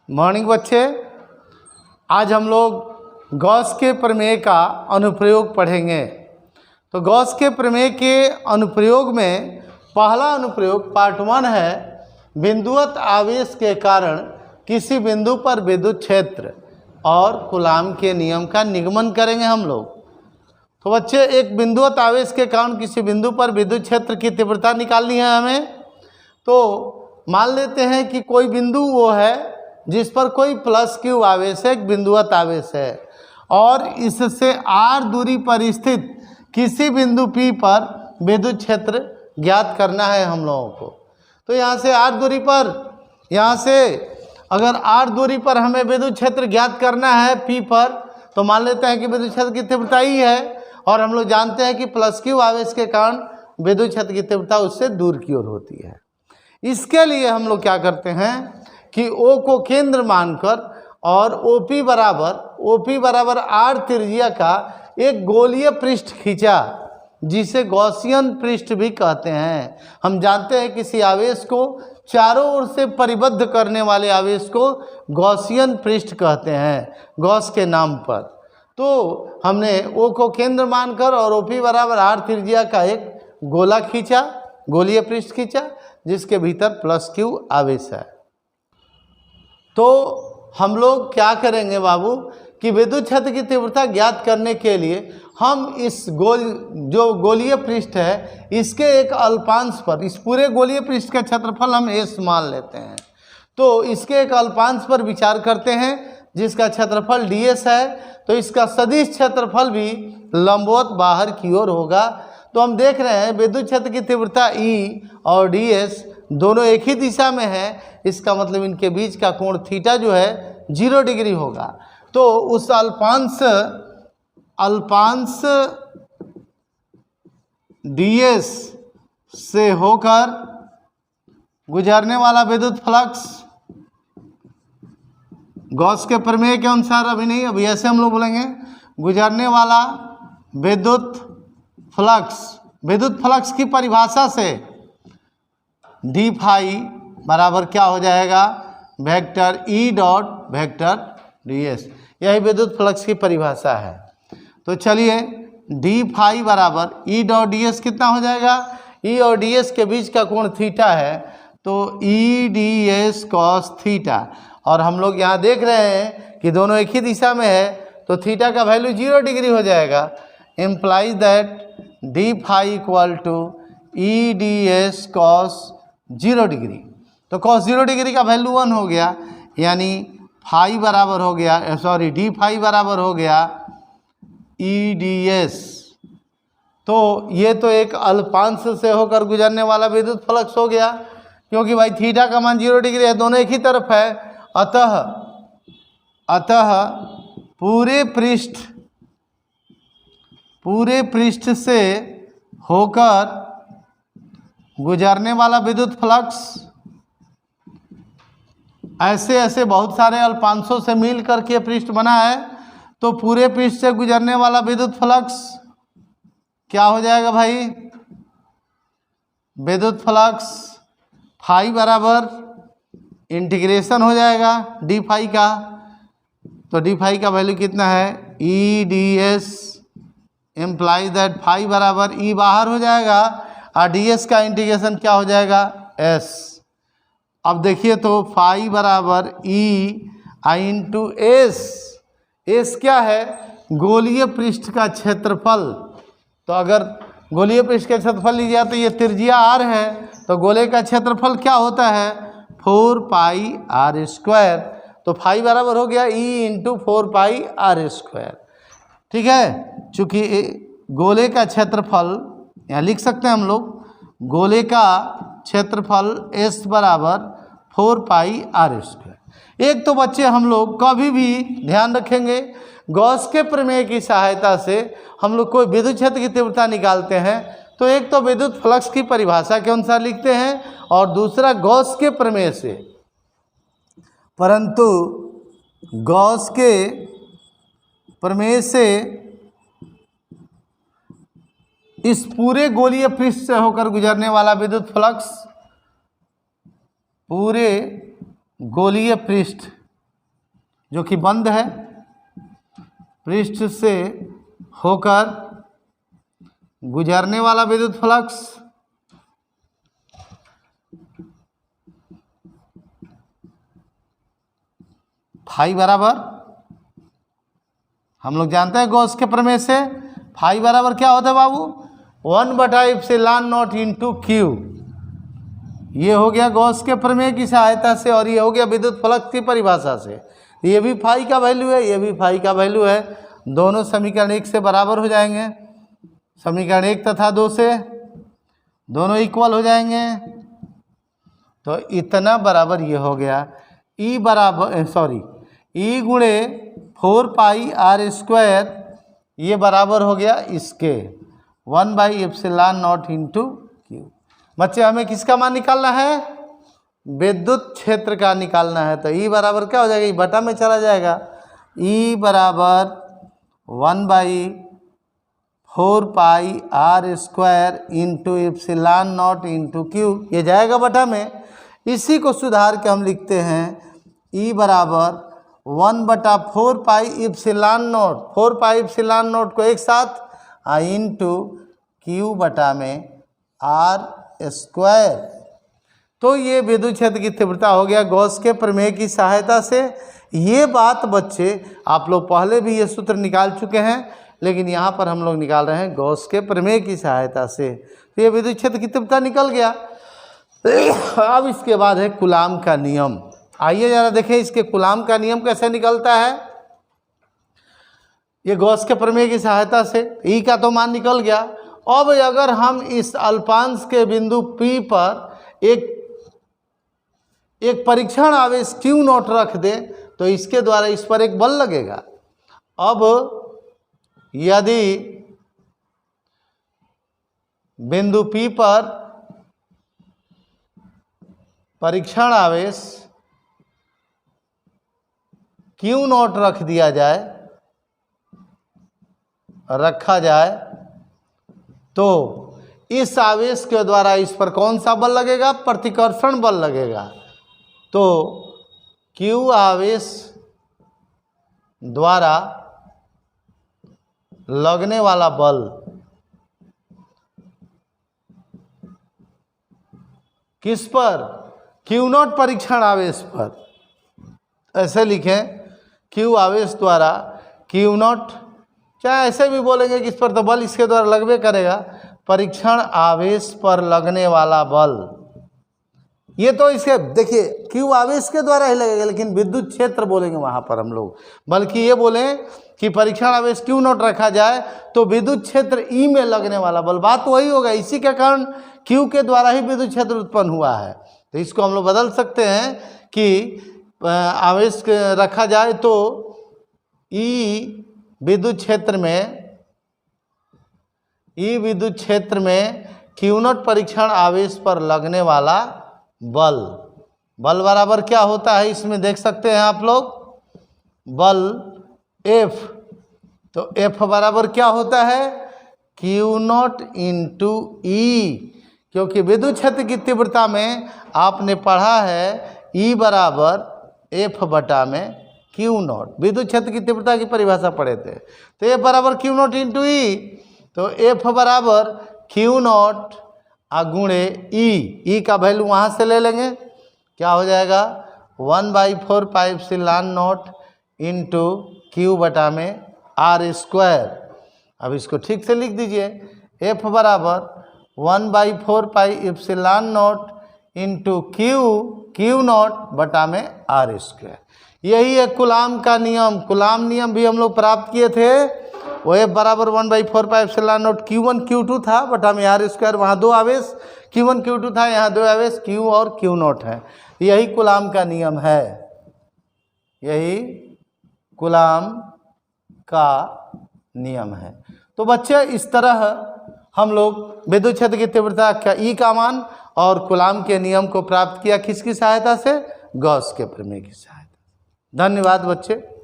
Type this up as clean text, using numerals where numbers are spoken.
Morning बच्चे, आज हम लोग गॉस के प्रमेय का अनुप्रयोग पढ़ेंगे। तो गॉस के प्रमेय के अनुप्रयोग में पहला अनुप्रयोग पार्ट 1 है, बिंदुवत आवेश के कारण किसी बिंदु पर विद्युत क्षेत्र और कूलाम के नियम का निगमन करेंगे हम लोग। तो बच्चे, एक बिंदुवत आवेश के कारण किसी बिंदु पर विद्युत क्षेत्र की तीव्रता निकालनी है हमें। तो मान लेते हैं कि कोई बिंदु वो है जिस पर कोई प्लस क्यू आवेश है, एक बिंदुवत आवेश है, और इससे r दूरी पर स्थित किसी बिंदु P पर विद्युत क्षेत्र ज्ञात करना है हम लोगों को। तो यहाँ से r दूरी पर, यहाँ से अगर r दूरी पर हमें विद्युत क्षेत्र ज्ञात करना है P पर, तो मान लेते हैं कि विद्युत क्षेत्र की तीव्रता ही है, और हम लोग जानते हैं कि प्लस क्यू आवेश के कारण विद्युत क्षेत्र की तीव्रता उससे दूर की ओर होती है। इसके लिए हम लोग क्या करते हैं कि O को केंद्र मानकर और OP बराबर R त्रिज्या का एक गोलीय पृष्ठ खींचा, जिसे गॉसियन पृष्ठ भी कहते हैं। हम जानते हैं किसी आवेश को चारों ओर से परिबद्ध करने वाले आवेश को गॉसियन पृष्ठ कहते हैं, गॉस के नाम पर। तो हमने O को केंद्र मानकर और OP बराबर R त्रिज्या का एक गोला खींचा, गोलीय पृष्ठ खींचा, जिसके भीतर प्लस क्यू आवेश है। तो हम लोग क्या करेंगे बाबू कि विद्युत क्षेत्र की तीव्रता ज्ञात करने के लिए हम इस जो गोलीय पृष्ठ है, इसके एक अल्पांश पर, इस पूरे गोलीय पृष्ठ का क्षेत्रफल हम S मान लेते हैं। तो इसके एक अल्पांश पर विचार करते हैं जिसका क्षेत्रफल ds है। तो इसका सदिश क्षेत्रफल भी लंबवत बाहर की ओर होगा। तो हम देख रहे हैं विद्युत क्षेत्र की तीव्रता E और ds दोनों एक ही दिशा में है। इसका मतलब इनके बीच का कोण थीटा जो है 0 डिग्री होगा। तो उस अल्पांश ds से होकर गुजरने वाला विद्युत फ्लक्स गॉस के प्रमेय के अनुसार, अभी नहीं, अभी ऐसे हम लोग बोलेंगे, गुजरने वाला विद्युत फ्लक्स की परिभाषा से डी फाई बराबर क्या हो जाएगा, vector E dot vector ds। यही विद्युत फ्लक्स की परिभाषा है। तो चलिए, डी फाई बराबर E डॉट ds कितना हो जाएगा, E और ds के बीच का कोण थीटा है, तो E ds cos थीटा। और हम लोग यहाँ देख रहे हैं कि दोनों एक ही दिशा में है, तो थीटा का वैल्यू 0 डिग्री हो जाएगा। Implies that D phi equal to E ds cos 0 degree. तो cos 0 डिग्री का वैल्यू 1 हो गया, यानी फाई बराबर हो गया, डी फाई बराबर हो गया E ds। तो ये तो एक अल्पांश से होकर गुजरने वाला विद्युत फ्लक्स हो गया, क्योंकि भाई थीटा का मान 0 डिग्री है, दोनों एक ही तरफ है। अतः पूरे पृष्ठ से होकर गुजरने वाला विद्युत फ्लक्स ऐसे बहुत सारे अल्पांशों से मिल करके पृष्ठ बना है। तो पूरे पृष्ठ से गुजरने वाला विद्युत फ्लक्स क्या हो जाएगा भाई, विद्युत फ्लक्स फाई बराबर इंटीग्रेशन हो जाएगा डी फाई का। तो डी फाई का वैल्यू कितना है, E ds implies that phi बराबर E बाहर हो जाएगा, और ds का इंटीग्रेशन क्या हो जाएगा, s। अब देखिए, तो फाई बराबर E आई इंटू s क्या है, गोलीय पृष्ठ का क्षेत्रफल। तो अगर गोलीय पृष्ठ का क्षेत्रफल लीजिए तो ये त्रिज्या r है, तो गोले का क्षेत्रफल क्या होता है, 4 पाई r स्क्वायर। तो फाई बराबर हो गया E इंटू 4 पाई r स्क्वायर। ठीक है, चूँकि गोले का क्षेत्रफल यहाँ लिख सकते हैं हम लोग, गोले का क्षेत्रफल S बराबर 4 पाई r स्क्वायर। एक तो बच्चे हम लोग कभी भी ध्यान रखेंगे, गॉस के प्रमेय की सहायता से हम लोग कोई विद्युत क्षेत्र की तीव्रता निकालते हैं, तो एक तो विद्युत फ्लक्स की परिभाषा के अनुसार लिखते हैं, और दूसरा गॉस के प्रमेय से। परंतु गॉस के प्रमेय से इस पूरे गोलीय पृष्ठ से होकर गुजरने वाला विद्युत फ्लक्स, पूरे गोलीय पृष्ठ जो कि बंद है, पृष्ठ से होकर गुजरने वाला विद्युत फ्लक्स फाई बराबर, हम लोग जानते हैं गॉस के प्रमेय से फाई बराबर क्या होता है बाबू, 1/ε0 इंटू क्यू। ये हो गया गॉस के प्रमेय की सहायता से, और ये हो गया विद्युत फ्लक्स की परिभाषा से। ये भी फाई का वैल्यू है, ये भी फाई का वैल्यू है, दोनों समीकरण 1 से बराबर हो जाएंगे। समीकरण 1 तथा 2 से दोनों इक्वल हो जाएंगे। तो इतना बराबर ये हो गया ई बराबर ई गुणे 4πr², ये बराबर हो गया इसके 1/ε0 इंटू क्यू। बच्चे हमें किसका मान निकालना है, विद्युत क्षेत्र का निकालना है। तो ई बराबर क्या हो जाएगा, ई बटा में चला जाएगा, ई बराबर 1/4πr² इंटू ε0 इंटू क्यू, ये जाएगा बटा में। इसी को सुधार के हम लिखते हैं ई बराबर 1/4πε0, 4πε0 को एक साथ इंटू क्यू बटा में r²। तो ये विद्युत क्षेत्र की तीव्रता हो गया गॉस के प्रमेय की सहायता से। ये बात बच्चे आप लोग पहले भी ये सूत्र निकाल चुके हैं, लेकिन यहाँ पर हम लोग निकाल रहे हैं गॉस के प्रमेय की सहायता से। तो ये विद्युत क्षेत्र की तीव्रता निकल गया। अब इसके बाद है कूलाम का नियम। आइए जरा देखें इसके कूलाम का नियम कैसे निकलता है। ये गॉस के प्रमेय की सहायता से ई का तो मान निकल गया। अब अगर हम इस अल्पांश के बिंदु P पर एक परीक्षण आवेश Q0 रख दे तो इसके द्वारा इस पर एक बल लगेगा। अब यदि बिंदु P पर परीक्षण आवेश Q0 रखा जाए तो इस आवेश के द्वारा इस पर कौन सा बल लगेगा, प्रतिकर्षण बल लगेगा। तो Q आवेश द्वारा लगने वाला बल किस पर, Q0 परीक्षण आवेश पर। ऐसे लिखें Q आवेश द्वारा Q0, चाहे ऐसे भी बोलेंगे कि इस पर तो बल इसके द्वारा लगबे करेगा, परीक्षण आवेश पर लगने वाला बल। ये तो इसके देखिए Q आवेश के द्वारा ही लगेगा, लेकिन विद्युत क्षेत्र बोलेंगे वहाँ पर हम लोग, बल्कि ये बोलें कि परीक्षण आवेश Q0 रखा जाए तो विद्युत क्षेत्र E में लगने वाला बल। बात तो वही होगा, इसी के कारण Q के द्वारा ही विद्युत क्षेत्र उत्पन्न हुआ है। तो इसको हम लोग बदल सकते हैं कि आवेश रखा जाए तो ई विद्युत क्षेत्र में Q0 परीक्षण आवेश पर लगने वाला बल बराबर क्या होता है, इसमें देख सकते हैं आप लोग, बल F। तो F बराबर क्या होता है, Q0 इंटू ई, क्योंकि विद्युत क्षेत्र की तीव्रता में आपने पढ़ा है E बराबर F बटा में Q0, विद्युत क्षेत्र की तीव्रता की परिभाषा पढ़े थे। तो F बराबर Q0 इंटू ई, तो F बराबर Q0 गुणे ई का वैल्यू वहाँ से ले लेंगे, क्या हो जाएगा 1/4πε0 इंटू क्यू बटा में r²। अब इसको ठीक से लिख दीजिए, F बराबर 1/4πε0 इंटू Q0 बटा में r²। यही है कूलाम का नियम। कूलाम नियम भी हम लोग प्राप्त किए थे, वो F बराबर 1/4πε0 Q1 Q2 था बटा में r²। वहाँ दो आवेश Q1 Q2 था, यहाँ दो आवेश Q और Q0 है। यही कूलाम का नियम है, यही कूलाम का नियम है। तो बच्चे इस तरह हम लोग विद्युत क्षेत्र की तीव्रता का ई का मान और कूलाम के नियम को प्राप्त किया, किसकी सहायता से, गॉस के प्रमेय की सहायता। धन्यवाद बच्चे।